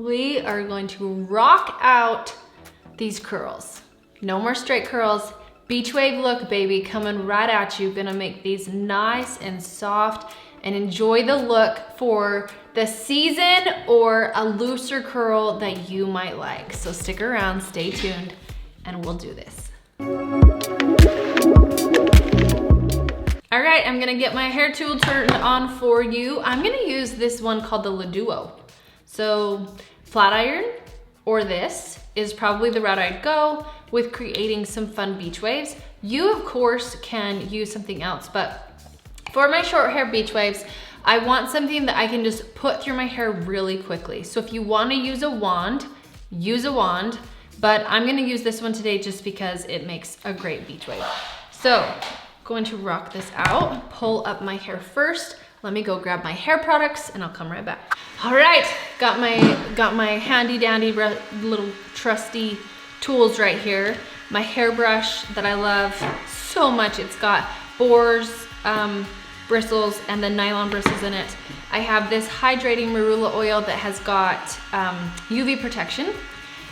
we are going to rock out these curls. No more straight curls. Beach wave look, baby, coming right at you. Gonna make these nice and soft and enjoy the look for the season or a looser curl that you might like. So stick around, stay tuned, and we'll do this. All right, I'm gonna get my hair tool turned on for you. I'm gonna use this one called the Duo. So flat iron or this is probably the route I'd go with creating some fun beach waves. You of course can use something else, but for my short hair beach waves, I want something that I can just put through my hair really quickly. So if you wanna use a wand, but I'm gonna use this one today just because it makes a great beach wave. So, going to rock this out, pull up my hair first. Let me go grab my hair products and I'll come right back. All right, got my handy dandy little trusty tools right here. My hairbrush that I love so much. It's got boars, bristles, and the nylon bristles in it. I have this hydrating Marula oil that has got UV protection.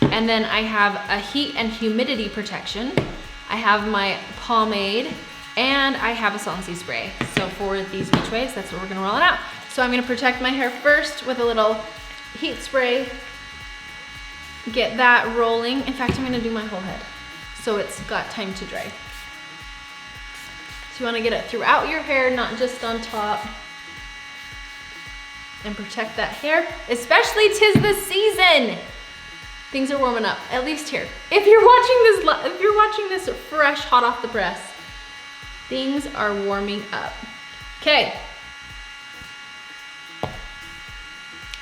And then I have a heat and humidity protection. I have my pomade, and I have a salt and sea spray. So for these beach waves, that's what we're gonna roll it out. So I'm gonna protect my hair first with a little heat spray. Get that rolling. In fact, I'm gonna do my whole head so it's got time to dry. So you wanna get it throughout your hair, not just on top. And protect that hair, especially 'tis the season. Things are warming up, at least here. If you're watching this fresh, hot off the press, things are warming up. Okay.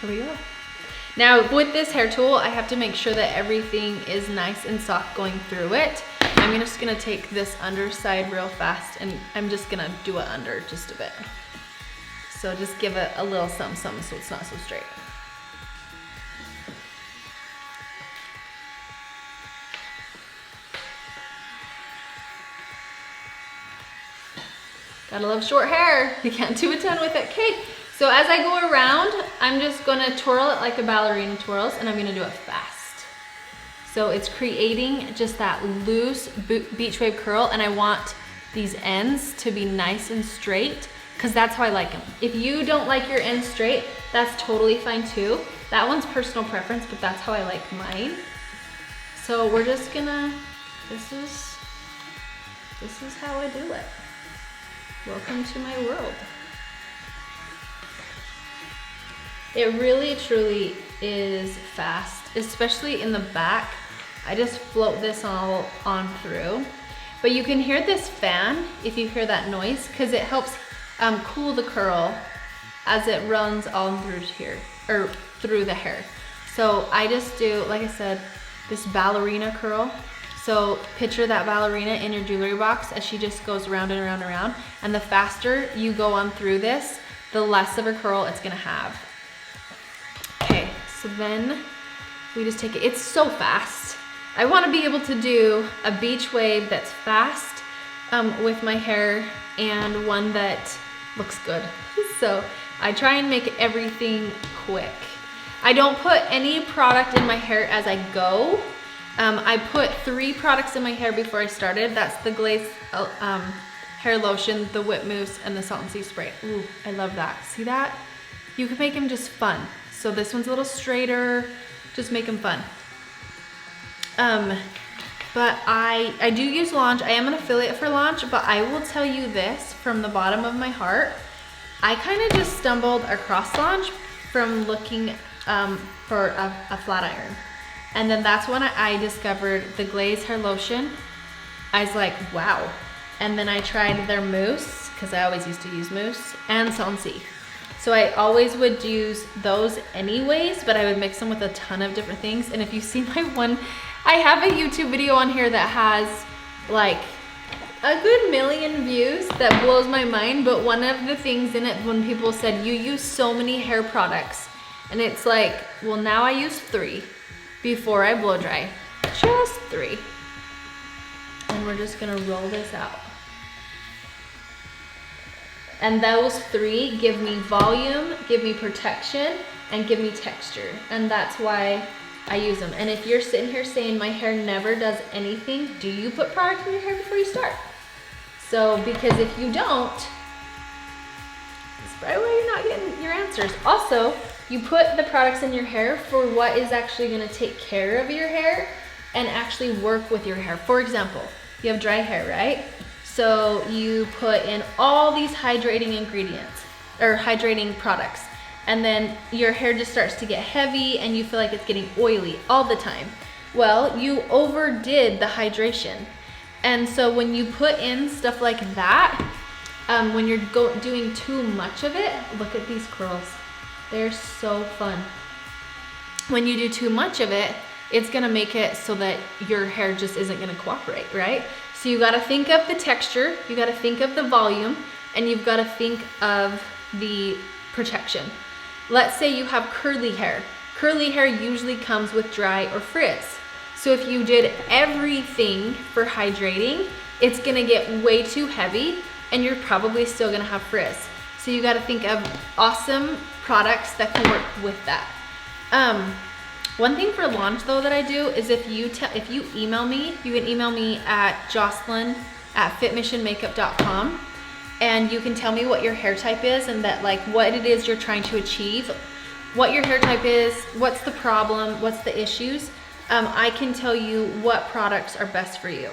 Here we go. Now with this hair tool, I have to make sure that everything is nice and soft going through it. I'm just gonna take this underside real fast and I'm just gonna do it under just a bit. So just give it a little something so it's not so straight. Gotta love short hair. You can't do a ton with it. Okay, so as I go around, I'm just gonna twirl it like a ballerina twirls, and I'm gonna do it fast. So it's creating just that loose beach wave curl, and I want these ends to be nice and straight, because that's how I like them. If you don't like your ends straight, that's totally fine too. That one's personal preference, but that's how I like mine. So we're just gonna, this is how I do it. Welcome to my world. It really truly is fast, especially in the back. I just float this all on through. But you can hear this fan if you hear that noise, because it helps cool the curl as it runs on through here, or through the hair. So I just do, like I said, this ballerina curl. So picture that ballerina in your jewelry box as she just goes round and around and around. And the faster you go on through this, the less of a curl it's gonna have. Okay, so then we just take it. It's so fast. I wanna be able to do a beach wave that's fast with my hair and one that looks good. So I try and make everything quick. I don't put any product in my hair as I go. I put 3 products in my hair before I started. That's the Glaze hair lotion, the whip mousse, and the salt and sea spray. Ooh, I love that. See that? You can make them just fun. So this one's a little straighter, just make them fun. But I do use Launch. I am an affiliate for Launch, but I will tell you this from the bottom of my heart. I kind of just stumbled across Launch from looking for a flat iron. And then that's when I discovered the Glaze hair lotion. I was like, wow. And then I tried their mousse, because I always used to use mousse, and salt and sea. So I always would use those anyways, but I would mix them with a ton of different things. And if you see my one, I have a YouTube video on here that has like a good million views that blows my mind. But one of the things in it, when people said, you use so many hair products, and it's like, well, now I use 3 before I blow dry, just 3. And we're just gonna roll this out. And those 3 give me volume, give me protection, and give me texture. And that's why I use them. And if you're sitting here saying my hair never does anything, do you put product in your hair before you start? So, because if you don't, that's probably why you're not getting your answers. Also, you put the products in your hair for what is actually gonna take care of your hair and actually work with your hair. For example, you have dry hair, right? So you put in all these hydrating ingredients or hydrating products, and then your hair just starts to get heavy and you feel like it's getting oily all the time. Well, you overdid the hydration. And so when you put in stuff like that, when you're doing too much of it, look at these curls. They're so fun. When you do too much of it, it's gonna make it so that your hair just isn't gonna cooperate, right? So you gotta think of the texture, you gotta think of the volume, and you've gotta think of the protection. Let's say you have curly hair. Curly hair usually comes with dry or frizz. So if you did everything for hydrating, it's gonna get way too heavy and you're probably still gonna have frizz. So you gotta think of awesome products that can work with that. One thing for launch though that I do is if you email me, you can email me at jocelyn@fitmissionmakeup.com, and you can tell me what your hair type is and that like what it is you're trying to achieve, what your hair type is, what's the problem, what's the issues. I can tell you what products are best for you.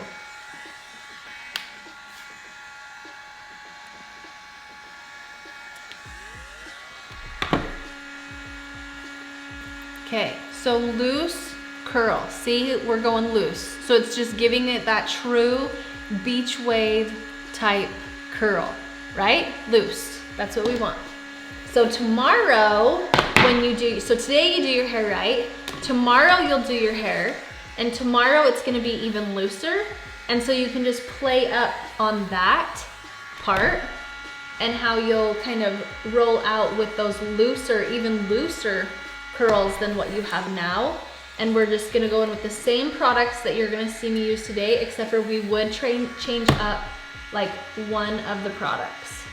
Okay, so loose curl. See, we're going loose. So it's just giving it that true beach wave type curl, right? Loose, that's what we want. So tomorrow, so today you do your hair right, tomorrow you'll do your hair, and tomorrow it's gonna be even looser, and so you can just play up on that part and how you'll kind of roll out with those looser, even looser curls than what you have now. And we're just gonna go in with the same products that you're gonna see me use today, except for we would change up like one of the products.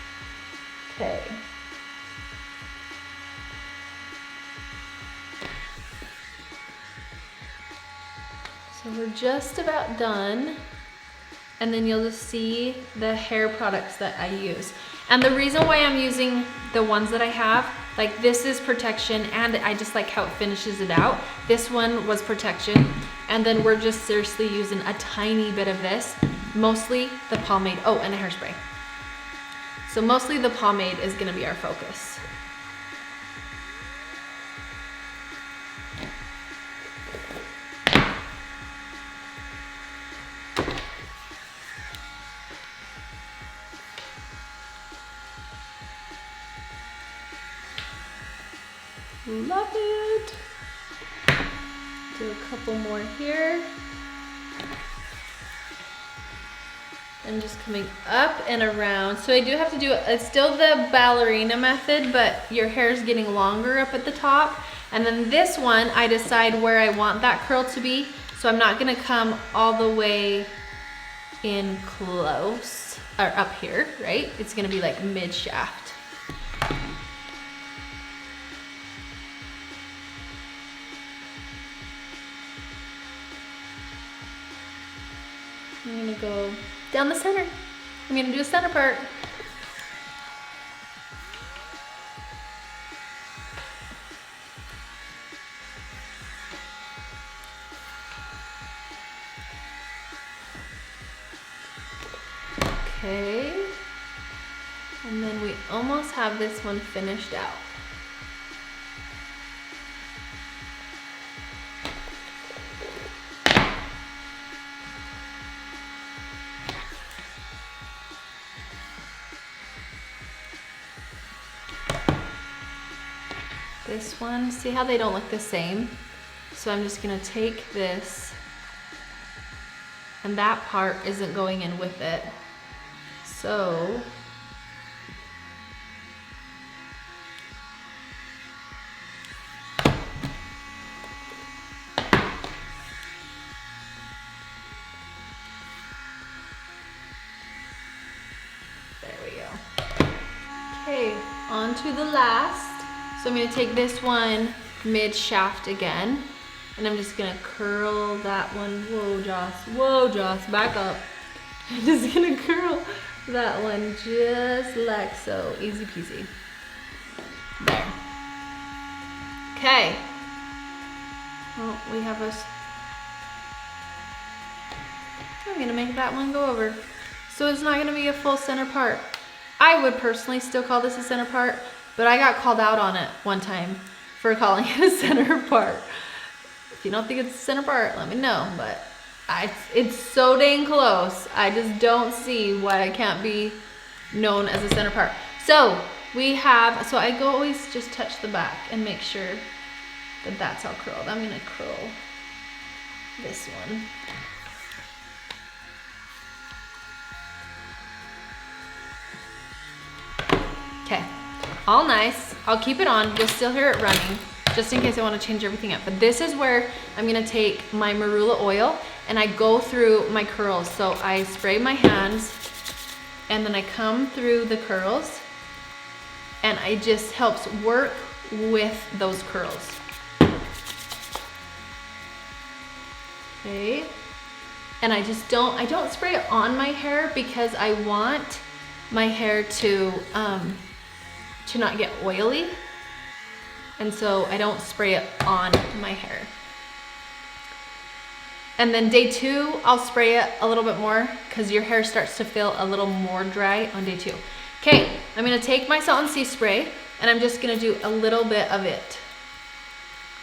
Okay. So we're just about done. And then you'll just see the hair products that I use. And the reason why I'm using the ones that I have, like this is protection and I just like how it finishes it out. This one was protection. And then we're just seriously using a tiny bit of this, mostly the pomade, oh, and a hairspray. So mostly the pomade is gonna be our focus. Love it. Do a couple more here. And just coming up and around. So I do have to do, it's still the ballerina method, but your hair is getting longer up at the top. And then this one, I decide where I want that curl to be. So I'm not gonna come all the way in close, or up here, right? It's gonna be like mid shaft. I'm gonna go down the center. I'm gonna do a center part. Okay. And then we almost have this one finished out. This one, see how they don't look the same? So I'm just gonna take this, and that part isn't going in with it. So, there we go. Okay, on to the last. So I'm gonna take this one mid shaft again, and I'm just gonna curl that one. Whoa, Joss, back up. I'm just gonna curl that one just like so, easy peasy. There. Okay. Well, we have I'm gonna make that one go over. So it's not gonna be a full center part. I would personally still call this a center part, but I got called out on it one time for calling it a center part. If you don't think it's a center part, let me know, but it's so dang close. I just don't see why it can't be known as a center part. So I always just touch the back and make sure that that's all curled. I'm gonna curl this one. Okay, all nice. I'll keep it on. You'll still hear it running, just in case I want to change everything up. But this is where I'm gonna take my Marula oil and I go through my curls. So I spray my hands and then I come through the curls, and it just helps work with those curls. Okay, and I don't spray it on my hair because I want my hair to not get oily, and so I don't spray it on my hair. And then day 2, I'll spray it a little bit more because your hair starts to feel a little more dry on day 2. Okay, I'm gonna take my Salt and Sea spray and I'm just gonna do a little bit of it,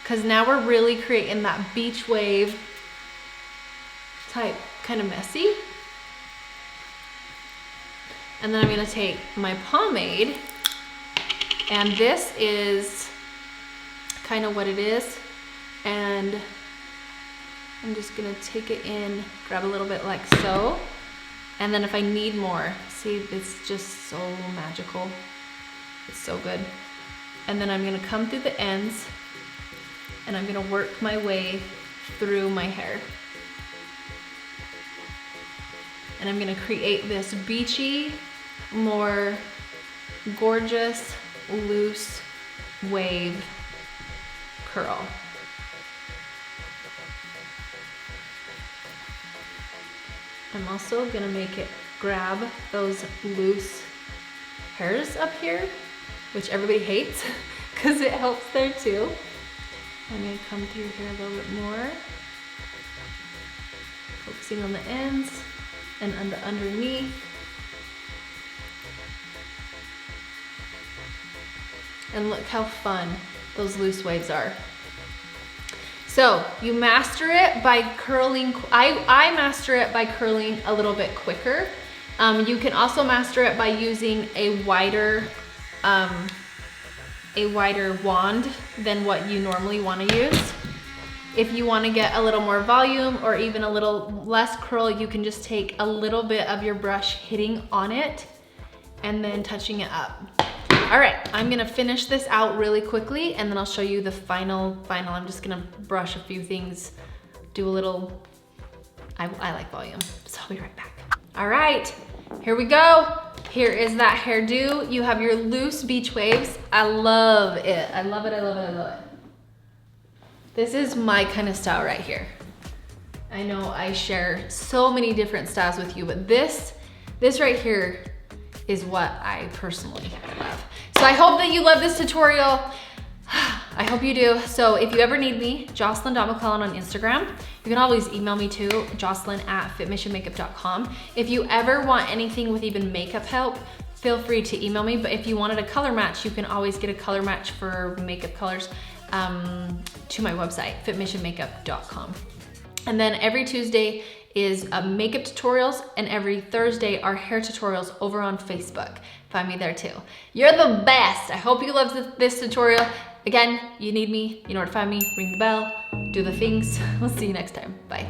because now we're really creating that beach wave type, kind of messy. And then I'm gonna take my pomade, and this is kind of what it is, and I'm just gonna take it in, grab a little bit like so, and then if I need more, see, it's just so magical. It's so good. And then I'm gonna come through the ends, and I'm gonna work my way through my hair. And I'm gonna create this beachy, more gorgeous, loose wave curl. I'm also gonna make it grab those loose hairs up here, which everybody hates because it helps there too. I'm gonna come through here a little bit more, focusing on the ends and on the underneath. And look how fun those loose waves are. So you master it by curling. I master it by curling a little bit quicker. You can also master it by using a wider wand than what you normally want to use. If you want to get a little more volume or even a little less curl, you can just take a little bit of your brush hitting on it and then touching it up. All right, I'm gonna finish this out really quickly and then I'll show you the final. I'm just gonna brush a few things, do a little, I like volume, so I'll be right back. All right, here we go. Here is that hairdo. You have your loose beach waves. I love it. I love it, I love it, I love it. This is my kind of style right here. I know I share so many different styles with you, but this right here is what I personally love. So I hope that you love this tutorial. I hope you do. So if you ever need me, Jocelyn.McClellan on Instagram. You can always email me too, jocelyn@fitmissionmakeup.com. If you ever want anything with even makeup help, feel free to email me. But if you wanted a color match, you can always get a color match for makeup colors to my website, fitmissionmakeup.com. And then every Tuesday is makeup tutorials, and every Thursday are hair tutorials over on Facebook. Find me there too. You're the best. I hope you loved this tutorial. Again, you need me, you know where to find me, ring the bell, do the things. We'll see you next time. Bye.